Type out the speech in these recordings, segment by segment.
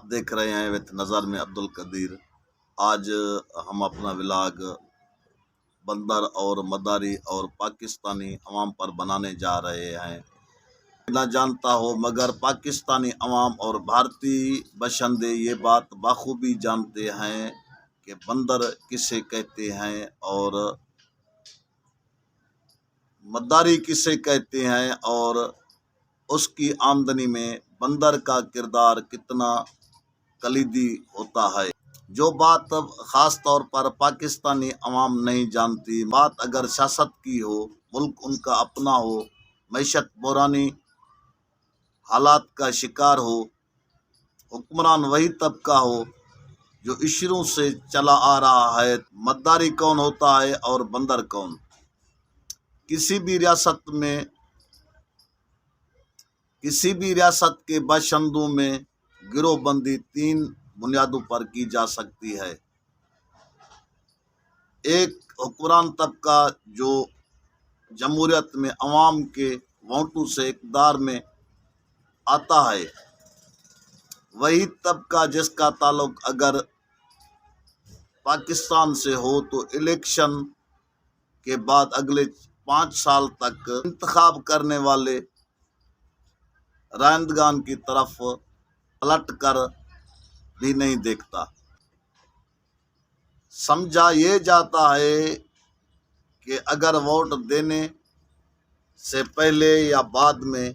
دیکھ رہے ہیں وتھ نظر میں عبد القدیر۔ آج ہم اپنا ولاگ بندر اور مداری اور پاکستانی عوام پر بنانے جا رہے ہیں۔ نہ جانتا ہو مگر پاکستانی عوام اور بھارتی باشندے یہ بات بخوبی جانتے ہیں کہ بندر کسے کہتے ہیں اور مداری کسے کہتے ہیں، اور اس کی آمدنی میں بندر کا کردار کتنا کلیدی ہوتا ہے۔ جو بات خاص طور پر پاکستانی عوام نہیں جانتی، بات اگر سیاست کی ہو، ملک ان کا اپنا ہو، معیشت بحرانی حالات کا شکار ہو، حکمران وہی طبقہ ہو جو عشروں سے چلا آ رہا ہے، مداری کون ہوتا ہے اور بندر کون؟ کسی بھی ریاست کے باشندوں میں گروہ بندی 3 بنیادوں پر کی جا سکتی ہے۔ ایک، حکمران طبقہ جو جمہوریت میں عوام کے ووٹوں سے اقتدار میں آتا ہے، وہی طبقہ جس کا تعلق اگر پاکستان سے ہو تو الیکشن کے بعد اگلے 5 سال تک انتخاب کرنے والے رائندگان کی طرف پلٹ کر بھی نہیں دیکھتا۔ سمجھا یہ جاتا ہے کہ اگر ووٹ دینے سے پہلے یا بعد میں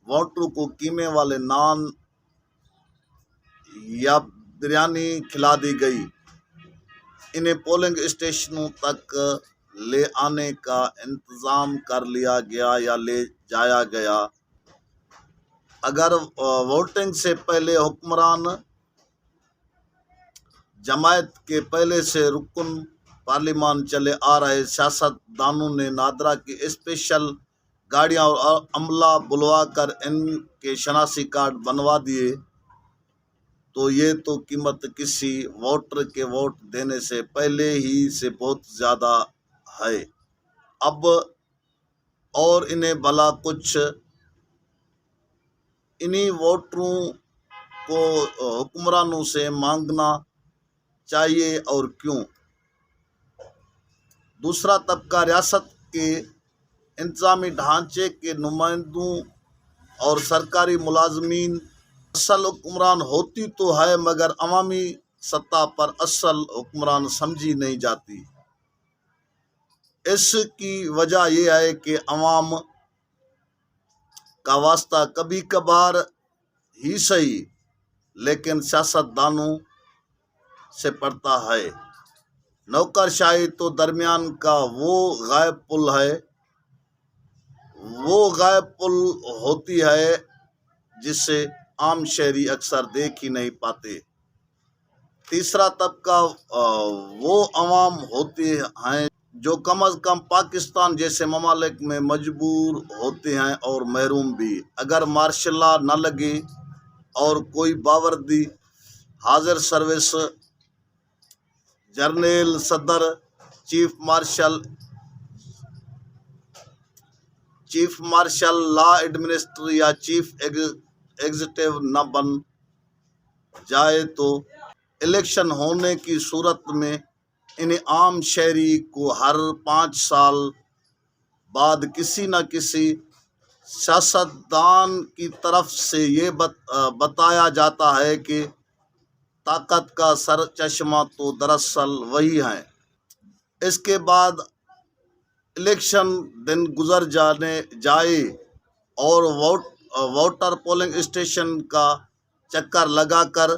ووٹروں کو قیمے والے نان یا بریانی کھلا دی گئی، انہیں پولنگ اسٹیشنوں تک لے آنے کا انتظام کر لیا گیا یا لے جایا گیا۔ اگر ووٹنگ سے پہلے حکمران جماعت کے پہلے سے رکن پارلیمان چلے آ رہے سیاست دانوں نے نادرا کی اسپیشل گاڑیاں اور عملہ بلوا کر ان کے شناسی کارڈ بنوا دیے، تو یہ تو قیمت کسی ووٹر کے ووٹ دینے سے پہلے ہی سے بہت زیادہ ہے۔ اب اور انہیں بھلا کچھ انہی ووٹروں کو حکمرانوں سے مانگنا چاہیے، اور کیوں؟ دوسرا طبقہ ریاست کے انتظامی ڈھانچے کے نمائندوں اور سرکاری ملازمین۔ اصل حکمران ہوتی تو ہے مگر عوامی سطح پر اصل حکمران سمجھی نہیں جاتی۔ اس کی وجہ یہ ہے کہ عوام کا واسطہ کبھی کبھار ہی صحیح لیکن سیاست دانوں سے پڑتا ہے۔ نوکرشاہی تو درمیان کا وہ غائب پل ہوتی ہے جسے عام شہری اکثر دیکھ ہی نہیں پاتے۔ تیسرا طبقہ وہ عوام ہوتے ہیں جو کم از کم پاکستان جیسے ممالک میں مجبور ہوتے ہیں اور محروم بھی۔ اگر مارشل لا نہ لگے اور کوئی باوردی، حاضر سروس، جرنیل، صدر، چیف مارشل، لا ایڈمنسٹریٹر یا چیف ایگزیکٹو نہ بن جائے تو الیکشن ہونے کی صورت میں انہیں عام شہری کو ہر 5 سال بعد کسی نہ کسی سیاستدان کی طرف سے یہ بتایا جاتا ہے کہ طاقت کا سرچشمہ تو دراصل وہی ہے۔ اس کے بعد الیکشن دن گزر جائے اور ووٹر پولنگ اسٹیشن کا چکر لگا کر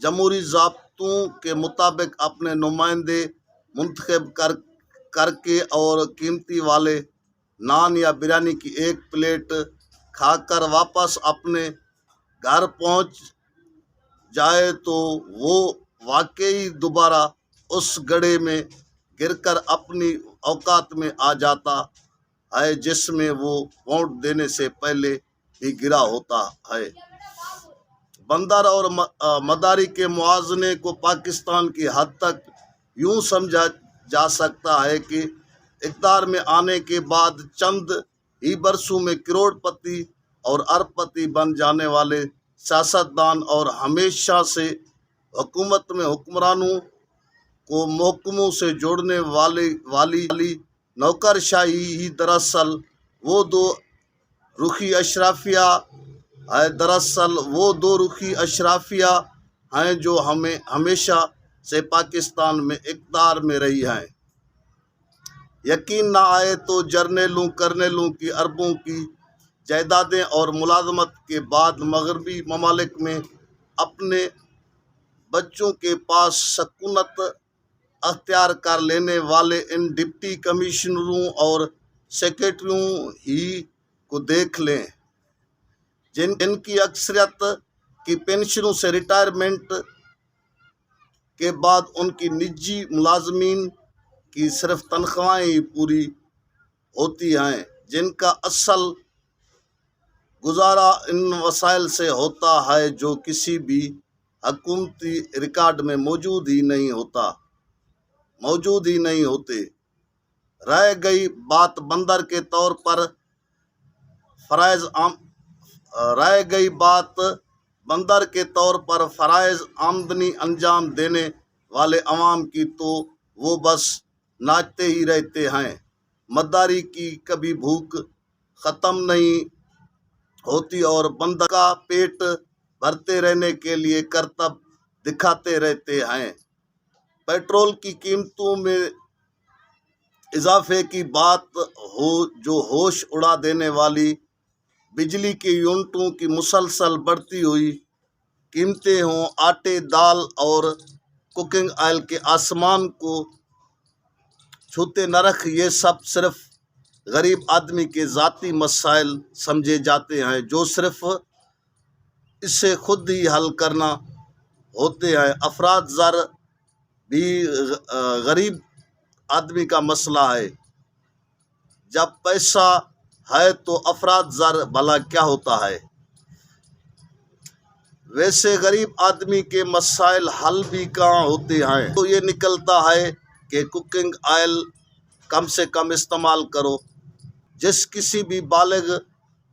جمہوری ضابطوں کے مطابق اپنے نمائندے منتخب کر کے اور قیمتی والے نان یا بریانی کی ایک پلیٹ کھا کر واپس اپنے گھر پہنچ جائے تو وہ واقعی دوبارہ اس گڑھے میں گر کر اپنی اوقات میں آ جاتا ہے جس میں وہ ووٹ دینے سے پہلے ہی گرا ہوتا ہے۔ بندر اور مداری کے موازنے کو پاکستان کی حد تک یوں سمجھا جا سکتا ہے کہ اقتدار میں آنے کے بعد چند ہی برسوں میں کروڑ پتی اور اربپتی بن جانے والے سیاستدان اور ہمیشہ سے حکومت میں حکمرانوں کو محکموں سے جوڑنے والی نوکرشاہی ہی دراصل وہ دو رخی اشرافیہ ہیں جو ہمیشہ سے پاکستان میں اقتدار میں رہی ہیں۔ یقین نہ آئے تو جرنیلوں کرنیلوں کی اربوں کی جائیدادیں اور ملازمت کے بعد مغربی ممالک میں اپنے بچوں کے پاس سکونت اختیار کر لینے والے ان ڈپٹی کمشنروں اور سیکرٹریوں ہی کو دیکھ لیں، جن کی اکثریت کی پنشنوں سے ریٹائرمنٹ کے بعد ان کی نجی ملازمین کی صرف تنخواہیں ہی پوری ہوتی ہیں، جن کا اصل گزارا ان وسائل سے ہوتا ہے جو کسی بھی حکومتی ریکارڈ میں موجود ہی نہیں ہوتے۔ رہ گئی بات بندر کے طور پر فرائض آمدنی انجام دینے والے عوام کی، تو وہ بس ناچتے ہی رہتے ہیں۔ مداری کی کبھی بھوک ختم نہیں ہوتی اور بندر کا پیٹ بھرتے رہنے کے لیے کرتب دکھاتے رہتے ہیں۔ پیٹرول کی قیمتوں میں اضافے کی بات ہو، جو ہوش اڑا دینے والی، بجلی کے یونٹوں کی مسلسل بڑھتی ہوئی قیمتیں ہوں، آٹے، دال اور کوکنگ آئل کے آسمان کو چھوتے نرخ، یہ سب صرف غریب آدمی کے ذاتی مسائل سمجھے جاتے ہیں، جو صرف اسے خود ہی حل کرنا ہوتے ہیں۔ افراط زر بھی غریب آدمی کا مسئلہ ہے۔ جب پیسہ ہے تو افراط زر بھلا کیا ہوتا ہے؟ ویسے غریب آدمی کے مسائل حل بھی کہاں ہوتے ہیں؟ تو یہ نکلتا ہے کہ کوکنگ آئل کم سے کم استعمال کرو۔ جس کسی بھی بالغ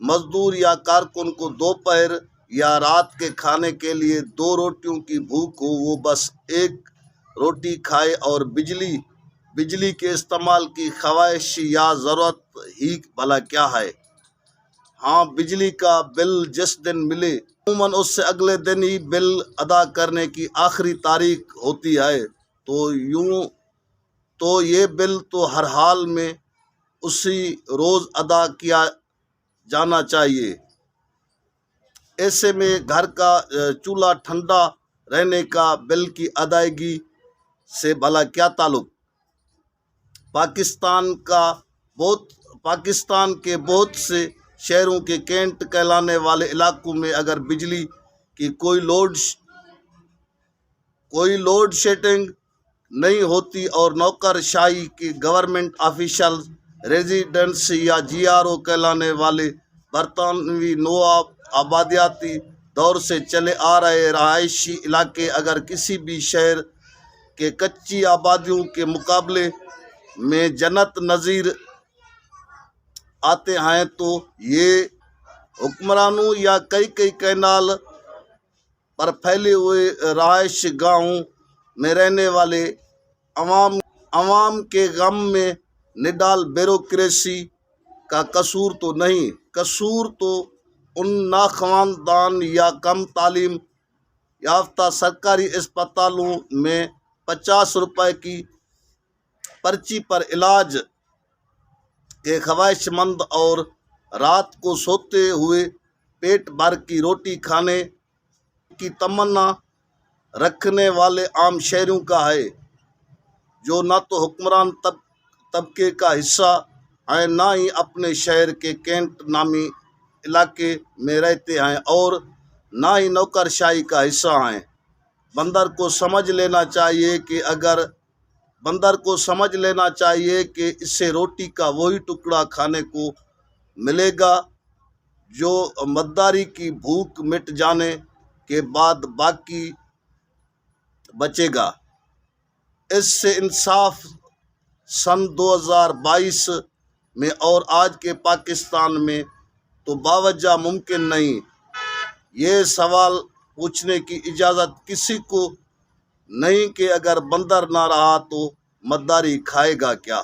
مزدور یا کارکن کو دوپہر یا رات کے کھانے کے لیے 2 روٹیوں کی بھوک ہو، وہ بس ایک روٹی کھائے اور بجلی کے استعمال کی خواہش یا ضرورت ہی بھلا کیا ہے؟ ہاں، بجلی کا بل جس دن ملے، عموماً اس سے اگلے دن ہی بل ادا کرنے کی آخری تاریخ ہوتی ہے، تو یہ بل تو ہر حال میں اسی روز ادا کیا جانا چاہیے۔ ایسے میں گھر کا چولہا ٹھنڈا رہنے کا بل کی ادائیگی سے بھلا کیا تعلق؟ پاکستان کے بہت سے شہروں کے کینٹ کہلانے والے علاقوں میں اگر بجلی کی کوئی لوڈ شیڈنگ نہیں ہوتی اور نوکرشاہی کے گورنمنٹ آفیشلز ریزیڈنٹس یا GRO کہلانے والے برطانوی نو آبادیاتی دور سے چلے آ رہے رہائشی علاقے اگر کسی بھی شہر کے کچی آبادیوں کے مقابلے میں جنت نظیر آتے ہیں، تو یہ حکمرانوں یا کئی کینال پر پھیلے ہوئے رہائش گاہوں میں رہنے والے عوام کے غم میں نڈال بیوروکریسی کا قصور تو نہیں۔ قصور تو ان ناخواندان یا کم تعلیم یافتہ سرکاری اسپتالوں میں 50 روپے کی پرچی پر علاج کے خواہش مند اور رات کو سوتے ہوئے پیٹ بھر کی روٹی کھانے کی تمنا رکھنے والے عام شہریوں کا ہے، جو نہ تو حکمران طبقے کا حصہ ہیں، نہ ہی اپنے شہر کے کینٹ نامی علاقے میں رہتے ہیں، اور نہ ہی نوکرشاہی کا حصہ ہیں۔ بندر کو سمجھ لینا چاہیے کہ اسے روٹی کا وہی ٹکڑا کھانے کو ملے گا جو مداری کی بھوک مٹ جانے کے بعد باقی بچے گا۔ اس سے انصاف سن 2022 میں اور آج کے پاکستان میں تو باوجہ ممکن نہیں۔ یہ سوال پوچھنے کی اجازت کسی کو نہیں کہ اگر بندر نہ رہا تو مداری کھائے گا کیا۔